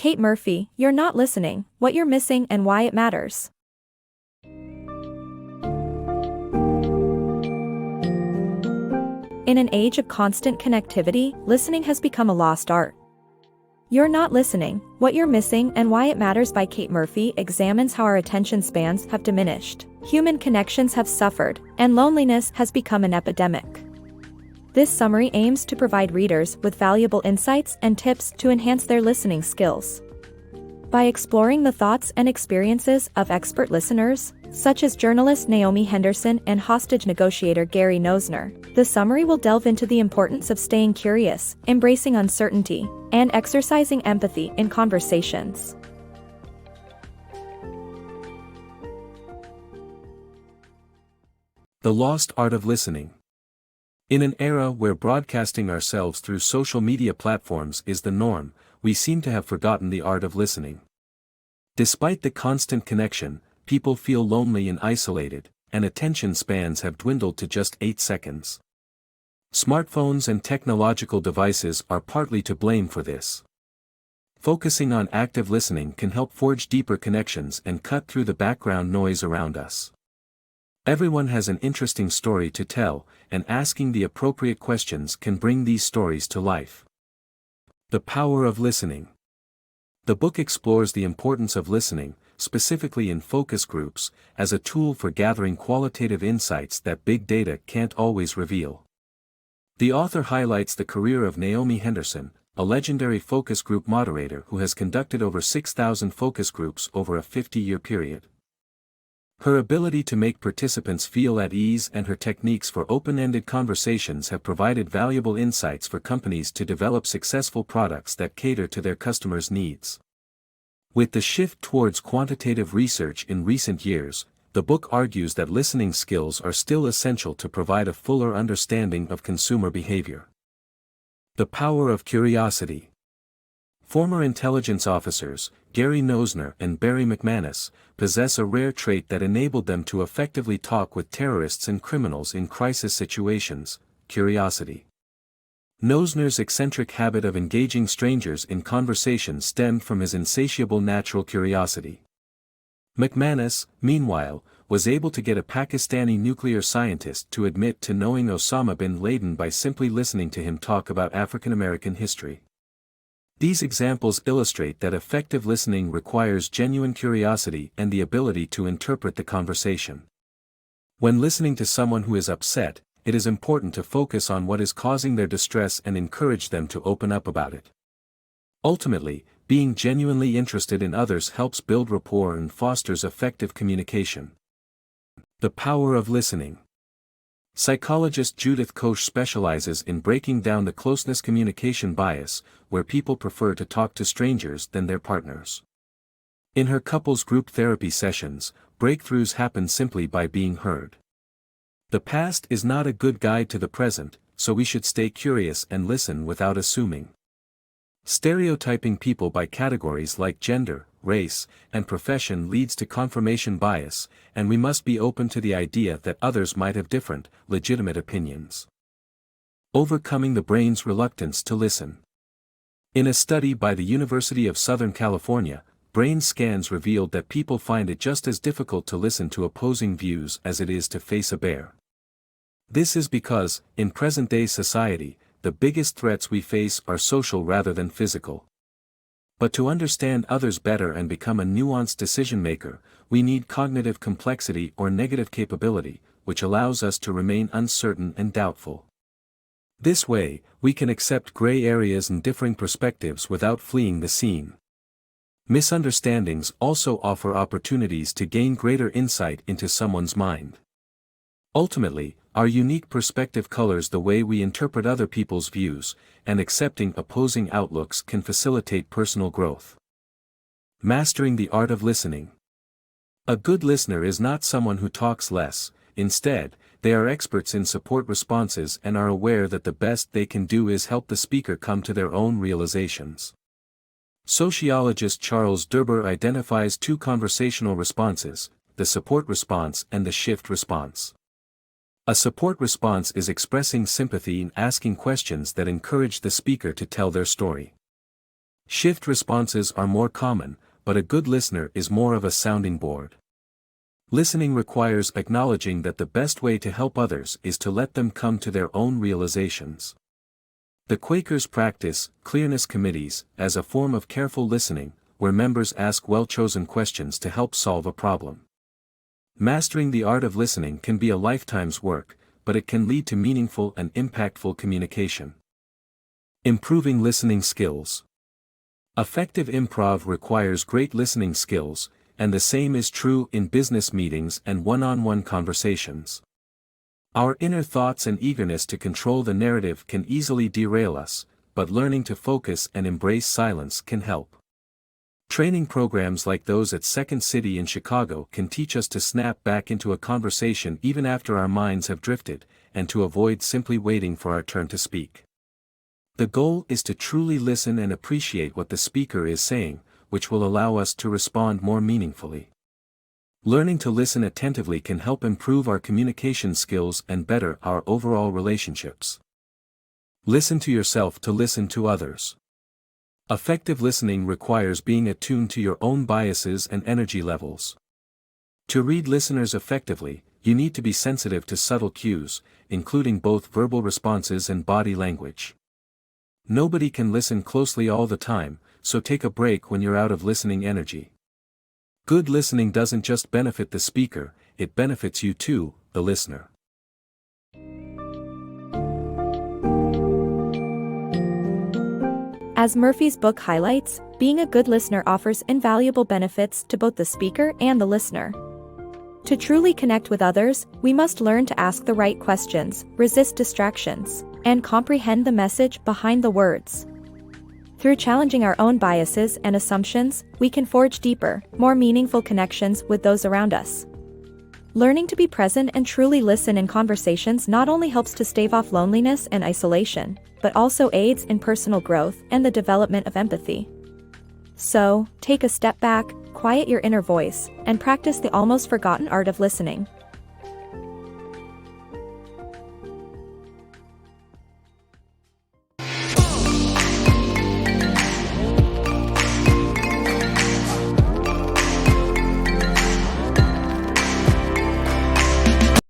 Kate Murphy, You're Not Listening, What You're Missing and Why It Matters. In an age of constant connectivity, listening has become a lost art. You're Not Listening, What You're Missing and Why It Matters by Kate Murphy examines how our attention spans have diminished, human connections have suffered, and loneliness has become an epidemic. This summary aims to provide readers with valuable insights and tips to enhance their listening skills. By exploring the thoughts and experiences of expert listeners, such as journalist Naomi Henderson and hostage negotiator Gary Nosner, the summary will delve into the importance of staying curious, embracing uncertainty, and exercising empathy in conversations. The Lost Art of Listening. In an era where broadcasting ourselves through social media platforms is the norm, we seem to have forgotten the art of listening. Despite the constant connection, people feel lonely and isolated, and attention spans have dwindled to just 8 seconds. Smartphones and technological devices are partly to blame for this. Focusing on active listening can help forge deeper connections and cut through the background noise around us. Everyone has an interesting story to tell, and asking the appropriate questions can bring these stories to life. The Power of Listening. The book explores the importance of listening, specifically in focus groups, as a tool for gathering qualitative insights that big data can't always reveal. The author highlights the career of Naomi Henderson, a legendary focus group moderator who has conducted over 6,000 focus groups over a 50-year period. Her ability to make participants feel at ease and her techniques for open-ended conversations have provided valuable insights for companies to develop successful products that cater to their customers' needs. With the shift towards quantitative research in recent years, the book argues that listening skills are still essential to provide a fuller understanding of consumer behavior. The Power of Curiosity. Former intelligence officers, Gary Nosner and Barry McManus, possess a rare trait that enabled them to effectively talk with terrorists and criminals in crisis situations: curiosity. Nosner's eccentric habit of engaging strangers in conversation stemmed from his insatiable natural curiosity. McManus, meanwhile, was able to get a Pakistani nuclear scientist to admit to knowing Osama bin Laden by simply listening to him talk about African American history. These examples illustrate that effective listening requires genuine curiosity and the ability to interpret the conversation. When listening to someone who is upset, it is important to focus on what is causing their distress and encourage them to open up about it. Ultimately, being genuinely interested in others helps build rapport and fosters effective communication. The Power of Listening. Psychologist Judith Koch specializes in breaking down the closeness communication bias, where people prefer to talk to strangers than their partners. In her couples group therapy sessions, breakthroughs happen simply by being heard. The past is not a good guide to the present, so we should stay curious and listen without assuming. Stereotyping people by categories like gender, race, and profession leads to confirmation bias, and we must be open to the idea that others might have different, legitimate opinions. Overcoming the brain's reluctance to listen. In a study by the University of Southern California, brain scans revealed that people find it just as difficult to listen to opposing views as it is to face a bear. This is because, in present-day society, the biggest threats we face are social rather than physical. But to understand others better and become a nuanced decision-maker, we need cognitive complexity or negative capability, which allows us to remain uncertain and doubtful. This way, we can accept gray areas and differing perspectives without fleeing the scene. Misunderstandings also offer opportunities to gain greater insight into someone's mind. Ultimately, our unique perspective colors the way we interpret other people's views, and accepting opposing outlooks can facilitate personal growth. Mastering the art of listening. A good listener is not someone who talks less; instead, they are experts in support responses and are aware that the best they can do is help the speaker come to their own realizations. Sociologist Charles Derber identifies 2 conversational responses: the support response and the shift response. A support response is expressing sympathy and asking questions that encourage the speaker to tell their story. Shift responses are more common, but a good listener is more of a sounding board. Listening requires acknowledging that the best way to help others is to let them come to their own realizations. The Quakers practice clearness committees as a form of careful listening, where members ask well-chosen questions to help solve a problem. Mastering the art of listening can be a lifetime's work, but it can lead to meaningful and impactful communication. Improving listening skills. Effective improv requires great listening skills, and the same is true in business meetings and one-on-one conversations. Our inner thoughts and eagerness to control the narrative can easily derail us, but learning to focus and embrace silence can help. Training programs like those at Second City in Chicago can teach us to snap back into a conversation even after our minds have drifted, and to avoid simply waiting for our turn to speak. The goal is to truly listen and appreciate what the speaker is saying, which will allow us to respond more meaningfully. Learning to listen attentively can help improve our communication skills and better our overall relationships. Listen to yourself to listen to others. Effective listening requires being attuned to your own biases and energy levels. To read listeners effectively, you need to be sensitive to subtle cues, including both verbal responses and body language. Nobody can listen closely all the time, so take a break when you're out of listening energy. Good listening doesn't just benefit the speaker, it benefits you too, the listener. As Murphy's book highlights, being a good listener offers invaluable benefits to both the speaker and the listener. To truly connect with others, we must learn to ask the right questions, resist distractions, and comprehend the message behind the words. Through challenging our own biases and assumptions, we can forge deeper, more meaningful connections with those around us. Learning to be present and truly listen in conversations not only helps to stave off loneliness and isolation, but also aids in personal growth and the development of empathy. So, take a step back, quiet your inner voice, and practice the almost forgotten art of listening.